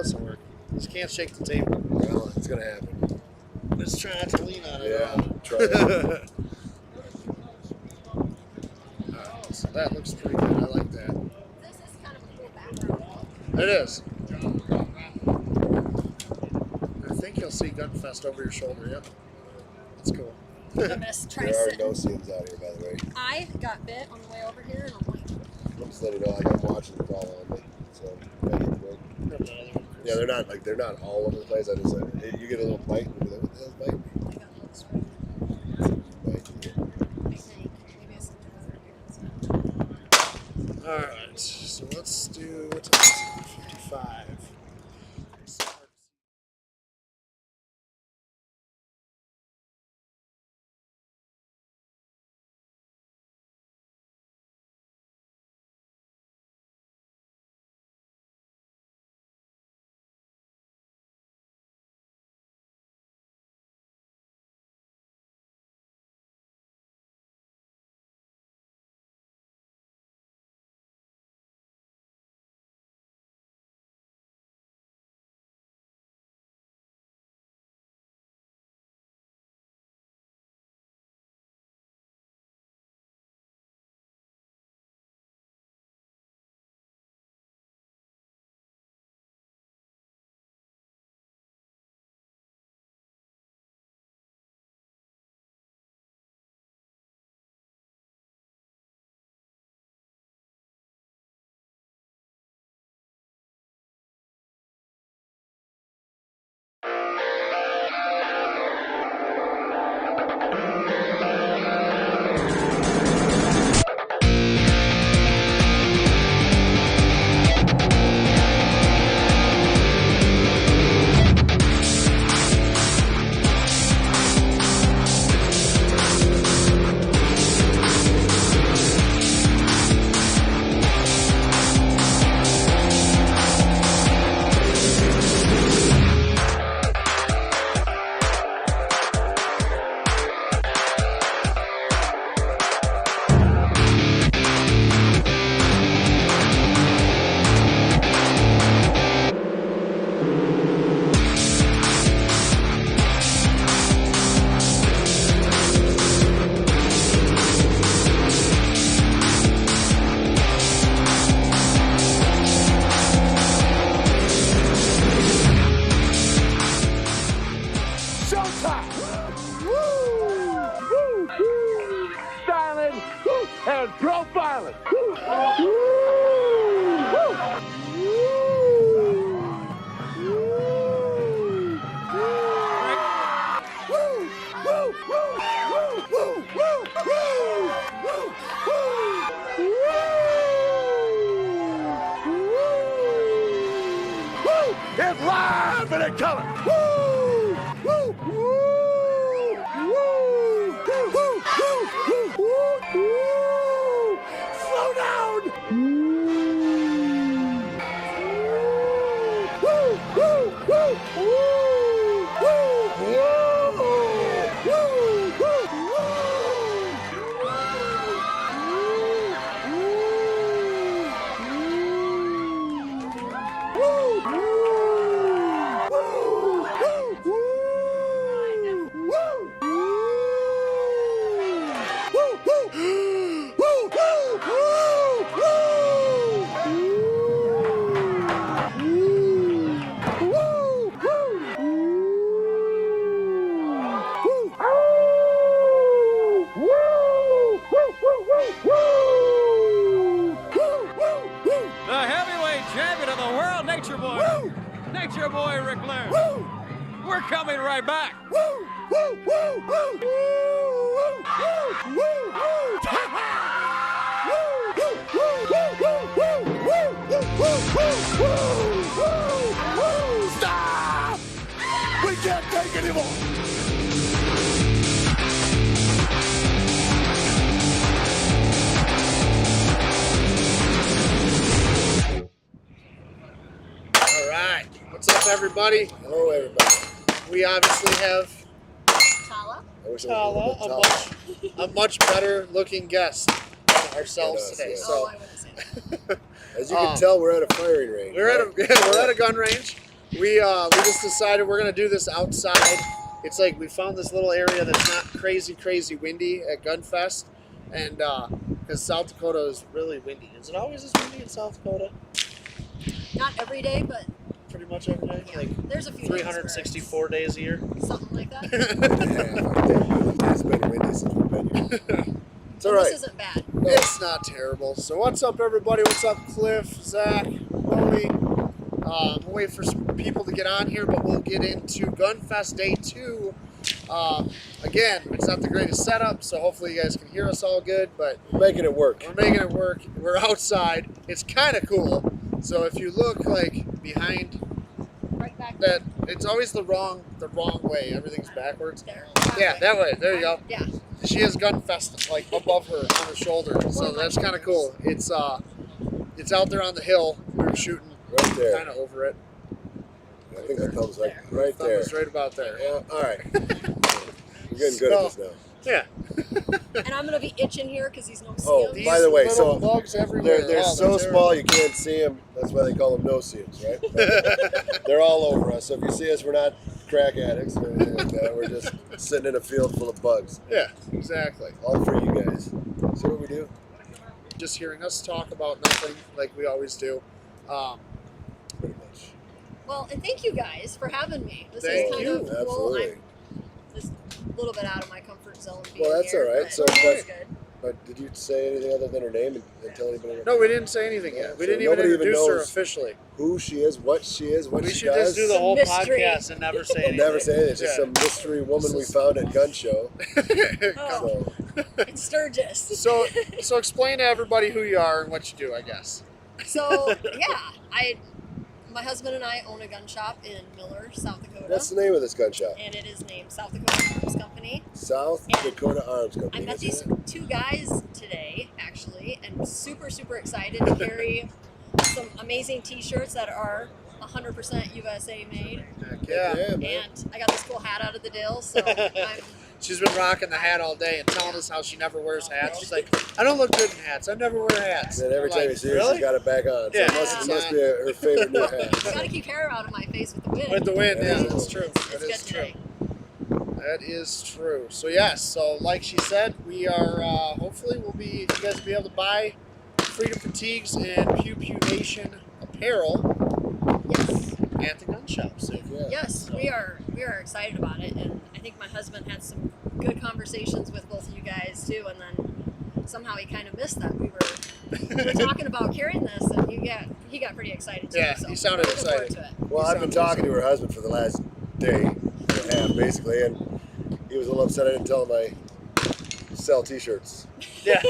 doesn't work. Just can't shake the table. Well, it's gonna happen. Let's try not to lean on it. Yeah, try it. So that looks pretty good. I like that. This is kind of a cool background. It is. I think you'll see Gunfest over your shoulder. Yep. That's cool. I'm gonna try There are sitting. no seams out here, by the way. I got bit on the way over here, and I'm like, I'm just letting you know, like, I'm watching it all on me. So, yeah, they're not all over the place. I just, you get a little bite, and you're like, what the hell's biting me? I got a little spray. Bite you. I think maybe I sent it over here. All right. So let's do what time is it? 55. And profiling. It's live and in color. Woo! Woo! Woo! Woo! Woo! Woo! Woo! Slow down. Woo! Woo! Woo! Nature Boy Rick Laird. Woo! We're coming right back. Woo! Woo! Woo! Woo! Woo! Woo! Woo! Stop! We can't take anymore. All right. What's up, everybody? Hello, everybody. We obviously have Tala. I wish Tala, I was a much better looking guest than ourselves Than us, today. yeah. Oh, So I would say that. As you can tell, we're at a firing range. we're at a gun range. we just decided we're gonna do this outside. It's like we found this little area that's not crazy windy at Gunfest, and because South Dakota is really windy. Is it always as windy in South Dakota? Not every day, but Pretty much every day, like there's a few 364 days a year. days, something like that. Yeah, it's been windy since we've been here. It's all And right. This isn't bad. It's not terrible. So what's up, everybody? What's up, Cliff, Zach, Chloe? We'll wait for some people to get on here, but we'll get into Gunfest Day 2. Again, it's not the greatest setup, so hopefully you guys can hear us all good, but We're making it work. we're making it work. We're outside. It's kind of cool. So if you look like behind Right back that, it's always the wrong way. Everything's backwards. there. Yeah, that way. There you go. Yeah. She has Gunfest like above her on her shoulder, so that's kind of cool. It's out there on the hill. We were shooting Right there. kind of over it. I think the thumb's like There. right Thumb there. is right about there. Yeah, all right. We're getting good at this now. Yeah. And I'm gonna be itching here because these no Oh, seals. by the way, These so little bugs everywhere. They're Oh, so they're small you can't see them. That's why they call them no-see-ums, right? They're all over us. So if you see us, we're not crack addicts or anything like that. We're just sitting in a field full of bugs. Yeah, exactly. All for you guys. See what we do? Just hearing us talk about nothing like we always do. Pretty much. Well, and thank you guys for having me. This Thank is kind you. of cool. Absolutely. I'm just a little bit out of my comfort zone. Well, being that's here, all right. but So, it's good. But did you say anything other than her name and tell anybody? No, we didn't say anything yet. We So didn't even nobody even introduce her knows officially. Who she is, what she is, what We she should does. just do the Some whole mystery. podcast and never say anything. Never say anything. It's just Yeah. some mystery woman we found at gun show. Oh, So it's Sturgis. So explain to everybody who you are and what you do, I guess. So yeah, my husband and I own a gun shop in Miller, South Dakota. what's the name of this gun shop? And it is named South Dakota Arms Company. South And Dakota Arms Company. I met That's these it? two guys today, actually, and super excited to carry some amazing T-shirts that are 100% USA made. Heck yeah. man. And I got this cool hat out of the deal, so I'm She's been rocking the hat all day and telling us how she never wears hats. She's like, I don't look good in hats. I never wear hats. And then every I'm time like, you see her, really? she's got it back on. So Yeah. it must be her favorite new hat. gotta keep hair out of my face with the wind. With the wind, yeah, Yeah. that's true. It's That good is true. today. That is true. So yes, so like she said, we are hopefully you guys will be able to buy Freedom Fatigues and Pew Pew Nation apparel Yes. at the gun shop soon. Yeah. Yes, we are excited about it, and I think my husband had some good conversations with both of you guys too, and then somehow he kind of missed that we were talking about carrying this, and he got pretty excited too. Yeah, so he sounded looking forward excited. to it. Well, I've been talking to her husband for the last day and a half, basically, and he was a little upset I didn't tell him I sell T-shirts. Yeah.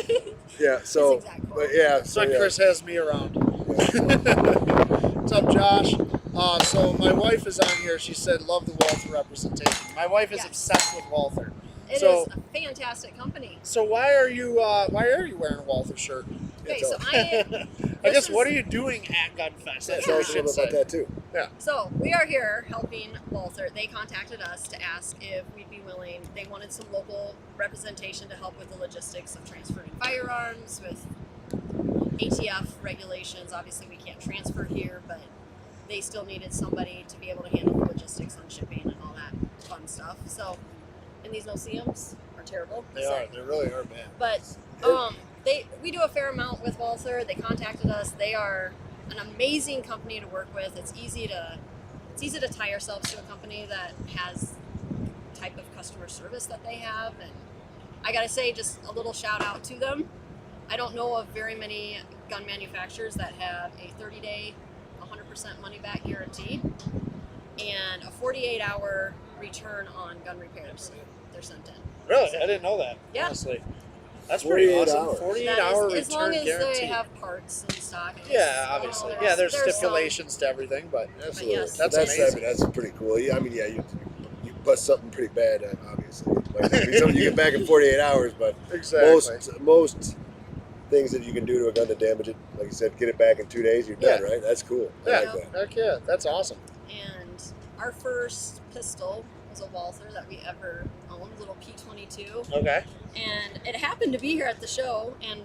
Yeah, so, His exact quote. but yeah, So yeah. Chris has me around. Yeah. What's up, Josh? So my wife is on here. She said, love the Walther representation. My wife is Yes. obsessed with Walther. It So- is a fantastic company. So why are you wearing a Walther shirt? Okay, Yeah, so tell I guess what are you doing at Gunfest? That's Tell what we us a should little say. about that too. So we are here helping Walther. They contacted us to ask if we'd be willing. They wanted some local representation to help with the logistics of transferring firearms with ATF regulations. Obviously, we can't transfer here, but they still needed somebody to be able to handle the logistics on shipping and all that fun stuff. So, and these no-see-ums are terrible. They So- are. They really are bad. But we do a fair amount with Walther. They contacted us. They are an amazing company to work with. It's easy to tie ourselves to a company that has the type of customer service that they have. And I gotta say, just a little shout out to them. I don't know of very many gun manufacturers that have a 30-day, 100% money back guarantee and a 48-hour return on gun repairs. They're sent in. Really? I didn't know that. Yeah. Honestly. That's pretty 48 awesome. hours. 48-hour That is, as long return as guarantee. they have parts in stock. Yeah, obviously. Yeah, there's some- stipulations to everything, but Absolutely. yes. That's I amazing. mean, that's pretty cool. Yeah, I mean, yeah, you bust something pretty bad, obviously. Like, I mean, something you get back in 48 hours, but exactly. most things that you can do to a gun to damage it, like you said, get it back in 2 days, you're done, Yeah. right? That's cool. I Yeah. like that. Heck yeah, that's awesome. And our first pistol was a Walther that we ever owned, little P22. Okay. And it happened to be here at the show, and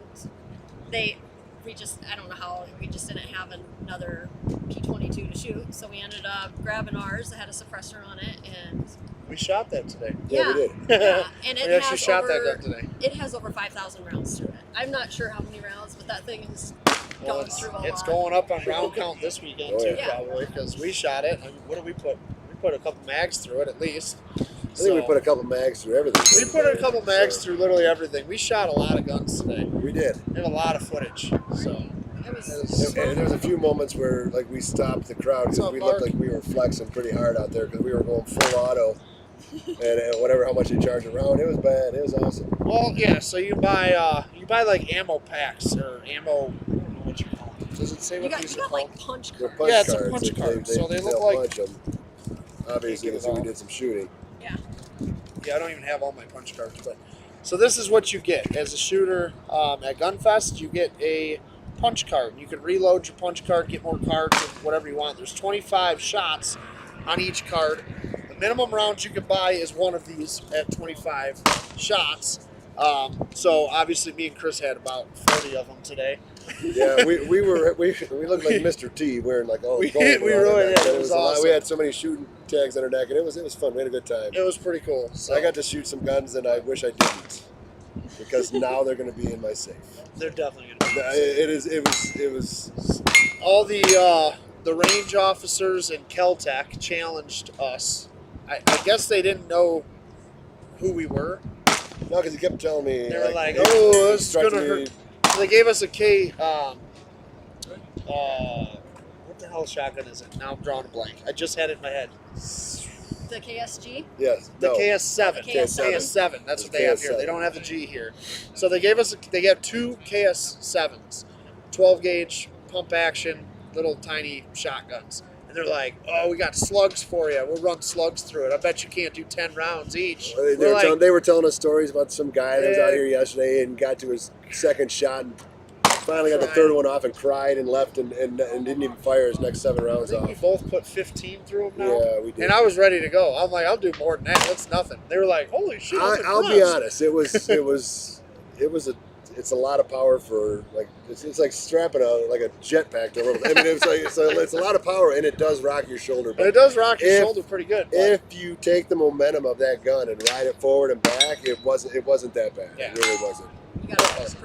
I don't know how, we just didn't have another P22 to shoot, so we ended up grabbing ours that had a suppressor on it, and We shot that today. Yeah, we did. yeah, and it We actually has shot over, that gun today. It has over 5,000 rounds through it. I'm not sure how many rounds, but that thing is Well, going through a it's lot. going up on round count this weekend Oh, too, yeah. probably, because we shot it. I mean, what did we put? We put a couple mags through it at least. I think we put a couple mags through everything. We put a couple mags So, through literally everything. We shot a lot of guns today. We did. We have a lot of footage. So It was And there was a few moments where like we stopped the crowd What's because up, we Mark? looked like we were flexing pretty hard out there because we were going full auto. and whatever how much they charge a round, it was bad. It was awesome. well, yeah. So you buy like ammo packs or ammo. I don't know what you call them. Does it say you what got, these you are got called? like punch They're cards. punch Yeah, it's a cards. punch card. So they look they'll like- punch them. Obviously, Can't get so it we all. did some shooting. Yeah. Yeah, I don't even have all my punch cards, but so this is what you get as a shooter at Gunfest. You get a punch card. You can reload your punch card, get more cards, and whatever you want. There's 25 shots on each card. The minimum rounds you can buy is one of these at 25 shots. So obviously, me and Chris had about 40 of them today. Yeah, we looked like Mr. T wearing like all We- gold. we around our really neck. did. It It was was a lot. awesome. We had so many shooting tags on our neck, and it was fun. We had a good time. It was pretty cool. So I got to shoot some guns, and I wish I didn't because now they're going to be in my safe. they're definitely gonna. Be It was All the range officers in Keltec challenged us. I guess they didn't know who we were. no, because he kept telling me They were like, he "Oh, this is instructed gonna me- hurt." So they gave us a K. What the hell shotgun is it? Now I'm drawing a blank. I just had it in my head. The KSG. Yes, The no. KS7. KS7. KS7. That's what The they have here. KS7. They don't have the G here. So they gave us. They have two KS7s, 12 gauge pump action, little tiny shotguns. And they're like, "Oh, we got slugs for you. We'll run slugs through it. I bet you can't do 10 rounds each." They were telling us stories about some guy that was out Yeah. here yesterday and got to his second shot and finally got the Cried. third one off and cried and left and didn't even fire his next 7 I rounds think we off. both put 15 through them now. Yeah, we did. And I was ready to go. I'm like, I'll do more than that. That's nothing. They were like, holy shit. I'll be honest. It's a lot of power for like it's like strapping like a jetpack to a little. I mean, it's a lot of power and it does rock your shoulder. But it does rock your If- shoulder pretty good. But If you take the momentum of that gun and ride it forward and back, it wasn't that bad. Yeah. It really wasn't. You got to hold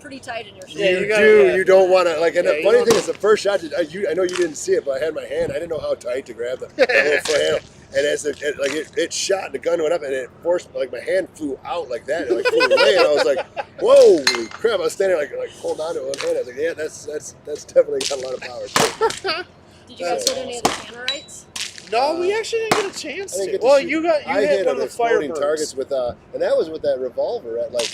pretty tight in your shoulder. Yeah, you you gotta- do. yeah. You don't want to like. And Yeah, the you funny don't- thing is, the first shot. I know you didn't see it, but I had my hand. I didn't know how tight to grab the little foot handle. And as it shot, and the gun went up, and it forced like my hand flew out like that, and like flew away. And I was like, "Whoa, crap!" I was standing like hold on to one hand. I was like, "Yeah, that's definitely got a lot of power." Did you guys hit any of the Tannerites? no, we actually didn't get a chance I didn't to. get to Well, shoot. you I hit hit one of the exploding Firebirds. targets with and that was with that revolver at like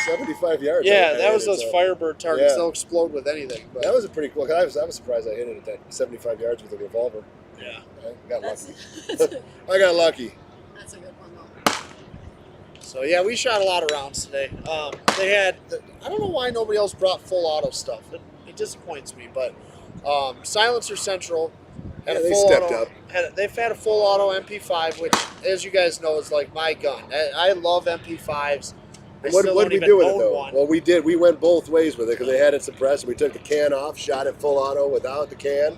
75 yards. Yeah, I that was hit it, those so- Firebird targets. Yeah. They'll explode with anything. But That was a pretty cool. Cause I was surprised I hit it at that 75 yards with a revolver. yeah. I got That's lucky. I got lucky. that's a good one though. So yeah, we shot a lot of rounds today. They had. I don't know why nobody else brought full auto stuff. It disappoints me, but Silencer Central had Yeah, a they full stepped auto. up. They've had a full auto MP5, which, as you guys know, is like my gun. I love MP5s. I What still did don't we even do with it own though? one. Well, we did. We went both ways with it because they had it suppressed. We took the can off, shot it full auto without the can,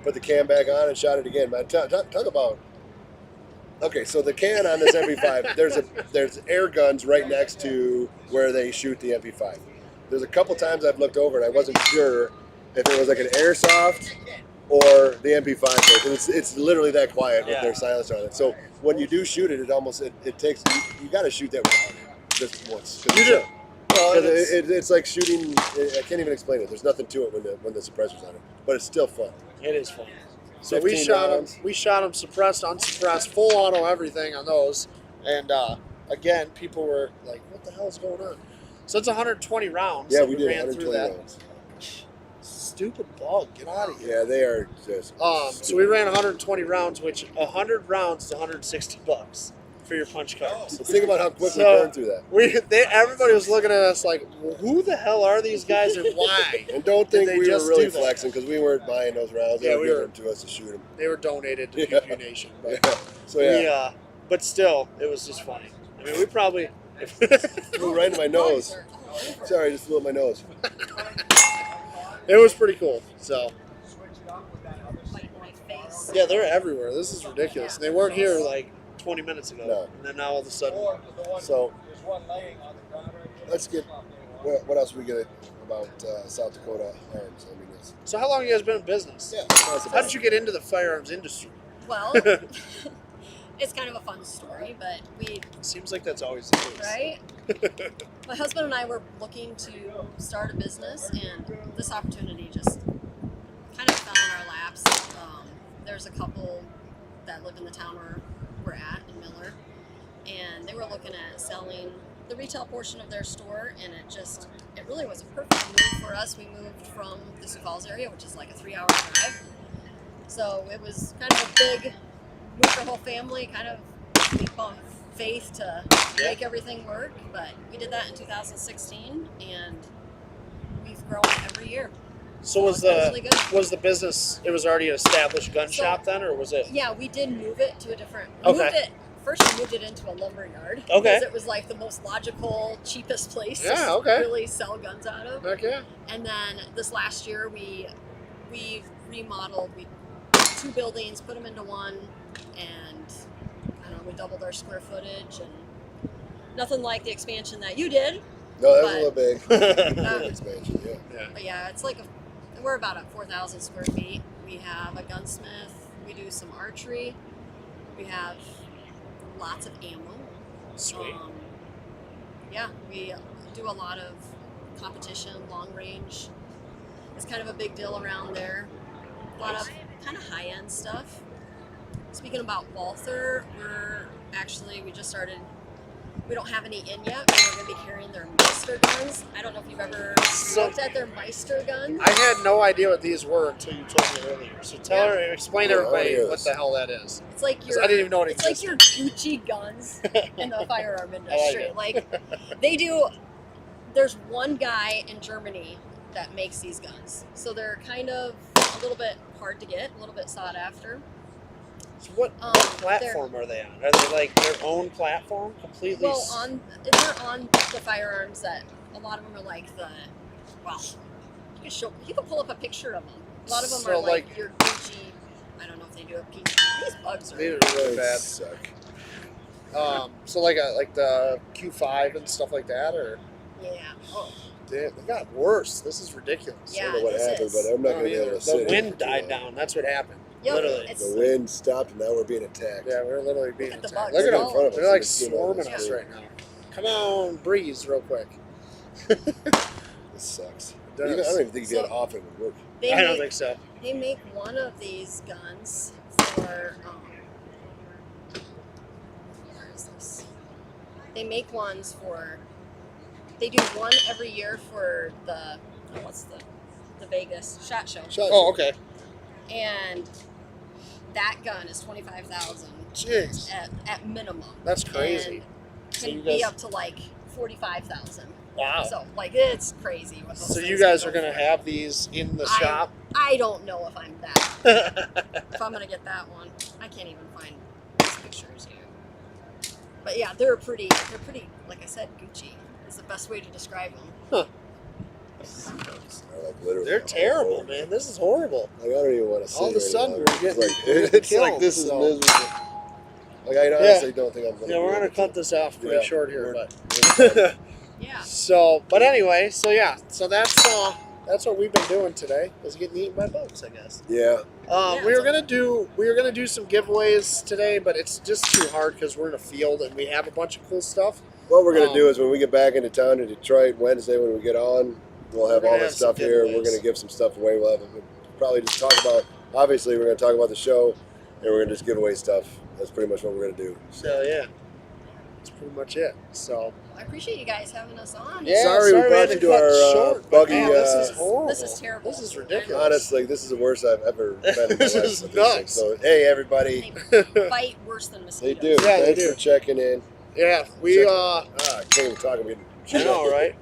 put the can back on, and shot it again. Man, talk about. Okay, so the can on this MP5, there's air guns right next to where they shoot the MP5. There's a couple times I've looked over and I wasn't sure if it was like an airsoft or the MP5 was. It's literally that quiet with Yeah. their silencer on it. So when you do shoot it, it takes you got to shoot that without it just once. 'Cause You do. Well, Because it's like shooting. I can't even explain it. There's nothing to it when the suppressor's on it, but it's still fun. it is fun. So 15 rounds. we shot them suppressed, unsuppressed, full auto, everything on those. And again, people were like, "What the hell is going on?" So it's 120 rounds. Yeah, that we did ran through 120 that. rounds. Stupid bug, get out of here. Yeah, they are just. So we ran 120 rounds, which 100 rounds is 160 bucks for your punch cards. So think about how quick we So- burned through that. Everybody was looking at us like, well, "Who the hell are these guys and why?" And don't think Did they we were just really do that? flexing because we weren't buying those rounds. They Yeah, were we giving were. them to us to shoot them. They were donated to Yeah. PQ Nation. But Yeah. So yeah, but still, it was just funny. I mean, we probably. flew right into my nose. Sorry, I just flew up my nose. It was pretty cool. So Biting my face. yeah, they're everywhere. This is ridiculous. And they weren't here like 20 minutes ago. No. And then now all of a sudden. So let's get what else we get about South Dakota Arms. I mean, So how long you guys been in business? yeah. How did you get into the firearms industry? Well, it's kind of a fun story, but we, Seems like that's always the case. right? My husband and I were looking to start a business, and this opportunity just kind of fell in our laps. There's a couple that live in the town where we're at in Miller, and they were looking at selling the retail portion of their store, and it really was a perfect move for us. We moved from the Sioux Falls area, which is like a 3-hour drive. So it was kind of a big move for the whole family, kind of leap of faith to make everything work. But we did that in 2016, and we've grown every year. So was it's really good. the business? It was already an established gun So- shop then, or was it? Yeah, we did move it to a different. Okay. First, we moved it into a lumber yard. Okay. Because it was like the most logical, cheapest place Yeah, to okay. really sell guns out of. Heck yeah. And then this last year, we remodeled. We 2 buildings, put them into one, and I don't know, we doubled our square footage, and nothing like the expansion that you did. No, that was a little big. Um, Expansion, yeah. Yeah. But yeah, it's like we're about at 4,000 square feet. We have a gunsmith. We do some archery. We have lots of ammo. Sweet. Yeah, we do a lot of competition, long range. It's kind of a big deal around there. A lot of kind of high end stuff. Speaking about Walther, we just started. We don't have any in yet, but we're going to be carrying their Meister guns. I don't know if you've ever looked at their Meister guns. I had no idea what these were until you told me earlier. So explain to everybody yes. what the hell that is. It's like 'Cause I didn't even know it It's like your Gucci guns in the firearm industry. Like they do. There's one guy in Germany that makes these guns, so they're kind of a little bit hard to get, a little bit sought after. So what platform are they on? Are they like their own platform completely? Well, they're on the firearms that a lot of them are like you can pull up a picture of them. A lot of them So, are like like- your Gucci. I don't know if they do a PG. These bugs are. These are really They bad. suck. So like the Q5 and stuff like that, or Yeah. Oh, they got worse. This is ridiculous. Yeah. I don't know what this happened, is- but I'm not going to be able to The sit here wind for too died long. down. That's what happened. yep, Literally. it's- The wind stopped, and now we're being attacked. Yeah, we're literally being at the attacked. bugs. Look at They're them. all in front of us. They're like You can see them on swarming the us screen. right now. Come on, breeze real quick. This sucks. It I don't does. even think if you had So- off, it would work. They I don't make- think so. They make one of these guns for. Where is this? They make ones for. They do one every year for the. What's the Vegas SHOT Show? Shot Oh, you. okay. And that gun is 25,000 Jeez, at minimum. that's crazy. And So can you be guys- up to like 45,000. Wow. So like it's crazy. What those So you things guys can are go gonna for. have these in the shop? I don't know if I'm that. If I'm gonna get that one, I can't even find these pictures here. But yeah, they're pretty. Like I said, Gucci is the best way to describe them. Like, literally, They're I'm terrible, horrible. man. This is horrible. Like, I don't even want to sit All of a sudden, here we're getting- It's we're like, getting it's like killed, this is so- miserable. Like, I honestly don't think I'm going to Yeah, we're gonna cut this off pretty Yeah, short here, we're- but Yeah. so. But anyway, so yeah, so that's what we've been doing today. Is getting eaten by bugs, I guess. Yeah. Yeah, we were it's gonna do some giveaways today, but it's just too hard because we're in a field and we have a bunch of cool stuff. What we're going to Um, do is when we get back into town in Detroit Wednesday when we get on, we'll have We're all gonna this have some stuff here. We're giveaways. going to give some stuff away. We'll probably just talk about, obviously, we're going to talk about the show, and we're going to just give away stuff. That's pretty much what we're going to do. So yeah, that's pretty much it. So I appreciate you guys having us on. yeah, Sorry we had brought to you to cut our, short, but buggy, man, this is uh, horrible. This is terrible. This is ridiculous. Honestly, this is the worst I've ever been in my This life is with these things. nuts. So, hey, everybody. They bite worse than They mosquitoes. do. Yeah, they Thanks do. for checking in. Yeah, we I can't even talk. I'm getting I know, right?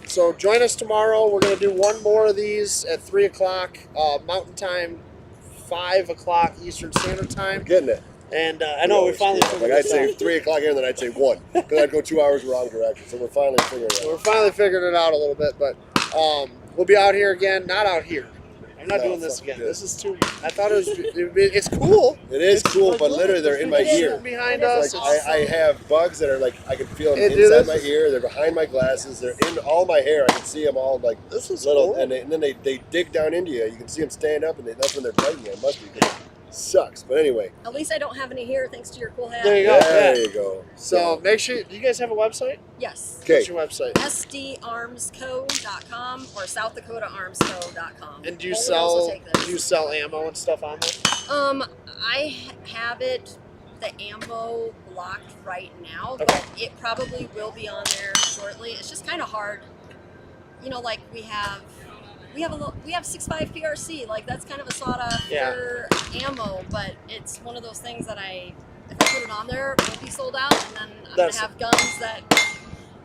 So join us tomorrow. We're gonna do one more of these at 3:00 Mountain Time, 5:00 Eastern Standard Time. getting it. And I know we finally Like figured I'd this say out. 3 o'clock here, and then I'd say 1 because I'd go 2 hours wrong direction. So we're finally figuring it So we're out. finally figuring it out a little bit, but we'll be out here again. Not out here. I'm not No, doing this fuck again. this. This is too. I thought it was. It's cool. It is It's cool, like, but look, literally they're in my people ear. shooting behind It us. is Like I have bugs that are like I can feel them Hey, dude, inside this my ear. They're behind my glasses. They're in all my hair. I can see them all like This is little, cool. and then they dig down into you. You can see them stand up, and that's when they're biting you. It must be. 'Cause it sucks, but anyway. At least I don't have any here thanks to your cool hat. There you go. There Yeah. you go. So make sure. Do you guys have a website? Yes. Okay. What's your website? SDArmsco.com or SouthDakotaArmsco.com. And do you Only sell? also take this. Do you sell ammo and stuff on there? I have the ammo blocked right now, Okay. but it probably will be on there shortly. It's just kind of hard, like we have 6.5 PRC, like that's kind of a sought after ammo, but it's one of those things that if I put it on there, it will be sold out, and then I'm That's- gonna have guns that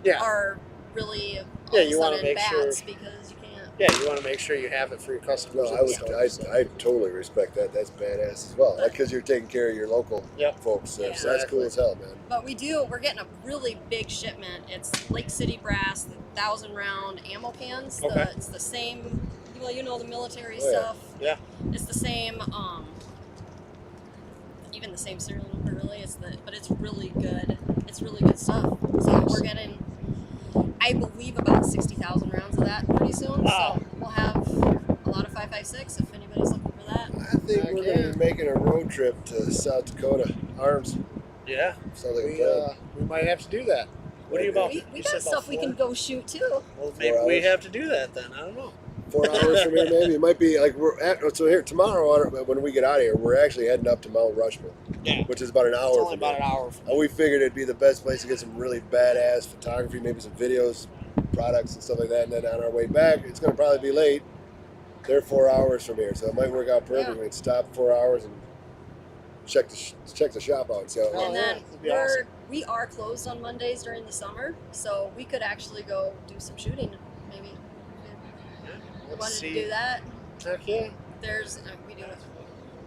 Yeah. are really all Yeah, of a you wanna sudden make sure- bats because you can't. Yeah, you want to make sure you have it for your No, customers. I and would. stuff, so. I totally respect that. That's badass as well. Because you're taking care of your local Yep. folks. There. Yeah. So that's cool as hell, man. But we're getting a really big shipment. It's Lake City Brass, the 1,000-round ammo cans. Okay. It's the same, the military Oh, yeah. stuff. Yeah. It's the same, even the same serial number, really. But it's really good. It's really good stuff. So we're getting, I believe, about 60,000 rounds of that pretty soon. Wow. So we'll have a lot of 5.56 if anybody's looking for that. I think we're going to be making a road trip to South Dakota. Arms. Yeah. Sounds like a We, plan. we might have to do that. What are you about? We you got said stuff about we 4? can go shoot too. Well, maybe 4 we hours. have to do that then. I don't know. 4 hours from here, maybe. It might be like we're at. So here tomorrow, when we get out of here, we're actually heading up to Mount Rushmore, Yeah. which is about an It's hour only from about here. an hour. From And we figured it'd be the best place to get some really badass photography, maybe some videos, products, and stuff like that. And then on our way back, it's going to probably be late. They're 4 hours from here, so it might work out perfect. Yeah. We can stop 4 hours and check the shop out. So Oh, And yeah, then that'd be awesome. we are closed on Mondays during the summer, so we could actually go do some shooting. Maybe Let's wanted see. to do that. Heck yeah. There's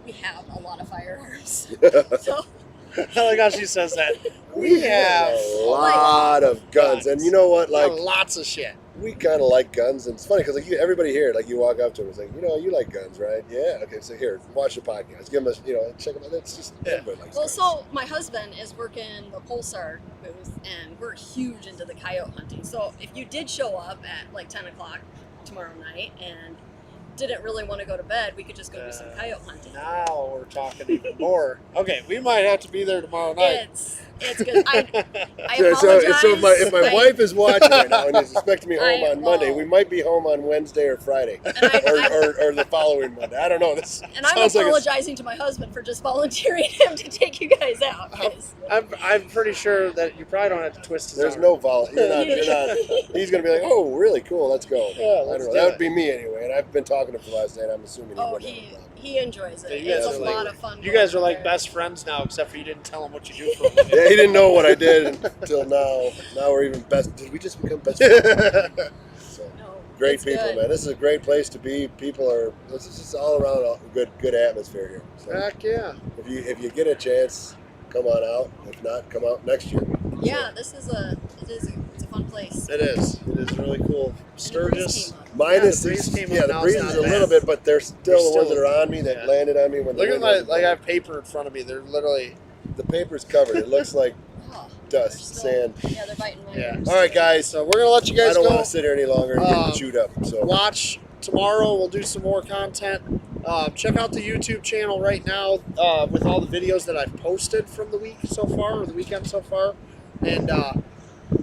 we have a lot of firearms, I so I like how she says that. We have a lot of guns, and you know what? like Like lots of shit. we kind of like guns, and it's funny because like everybody here, like you walk up to them, it's like, you like guns, right? Yeah. Okay, so here, watch the podcast. Give them check them out. That's just everybody likes well. guns. So my husband is working the Pulsar booth, and we're huge into the coyote hunting. So if you did show up at like 10 o'clock tomorrow night and didn't really want to go to bed, we could just go do some coyote hunting. Now we're talking even more. Okay, we might have to be there tomorrow night. It's good. I So apologize. if my wife is watching right now and is expecting me home I- on Monday, well- we might be home on Wednesday or Friday, And I- or the following Monday. I don't know. This And I'm sounds like apologizing to my husband for just volunteering him to take you guys out. 'cause- I'm pretty sure that you probably don't have to twist his there's arm. no vol. You're not. He's gonna be like, oh, really cool. Let's go. Yeah, I let's don't know. do That would it. be me anyway. And I've been talking to him for the last night. I'm assuming he Oh, wouldn't have a problem. he enjoys it. Yeah, you It's guys a are lot like- of fun. You guys are going like there. best friends now, except for you didn't tell him what you do for a living. Yeah, he didn't know what I did until now. Now we're even best. Did we just become best friends? So, No, great it's people, good. man. This is a great place to be. People are. This is just all around a good atmosphere here. So Heck yeah. if you get a chance, come on out. If not, come out next year. Yeah, it's a fun place. It is. It is really cool. And the breeze Sturgis. came up. Minus the breeze came up, yeah, the now breeze it's is not a little bad. bit, but they're still They're the ones still- that are on me that yeah. landed on me when Look the at wind my wasn't like I blowing. have paper in front of me. They're literally The paper's covered. It looks like Oh, dust, they're sand. still- Yeah, they're biting my Yeah. ears. All right, guys. so we're gonna let you I guys don't go. want to sit here any longer and get chewed up. So Watch tomorrow. We'll do some more content. Check out the YouTube channel right now with all the videos that I've posted from the week so far, or the weekend so far. And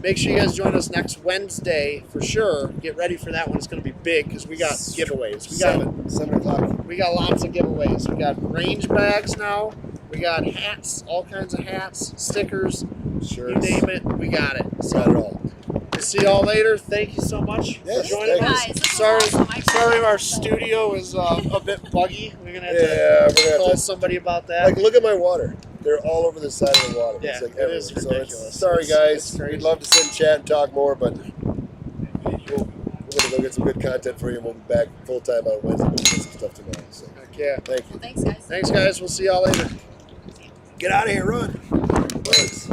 make sure you guys join us next Wednesday for sure. Get ready for that one. It's going to be big because we got giveaways. 7 o'clock. We got lots of giveaways. We got range bags now. We got hats, all kinds of hats, stickers, Sure. you name it. We got it. Got it all. We'll see y'all later. Thank you so much Yes, for joining thank us. you. Guys, this was Sorry, awesome. I sorry, our appreciate it. studio is a bit buggy. We're gonna have Yeah, we're to gonna call have to. somebody about that. Like, look at my water. They're all over the side of the water. Yeah, It's like it everywhere. is So ridiculous. sorry, It's guys. crazy. We'd love to sit and chat and talk more, but we're gonna go get some good content for you. And we'll be back full time on Wednesday. We'll get some stuff tomorrow. So Heck yeah. thank you. Thanks, guys. Thanks, guys. We'll see y'all later. Get out of here, run. Bugs.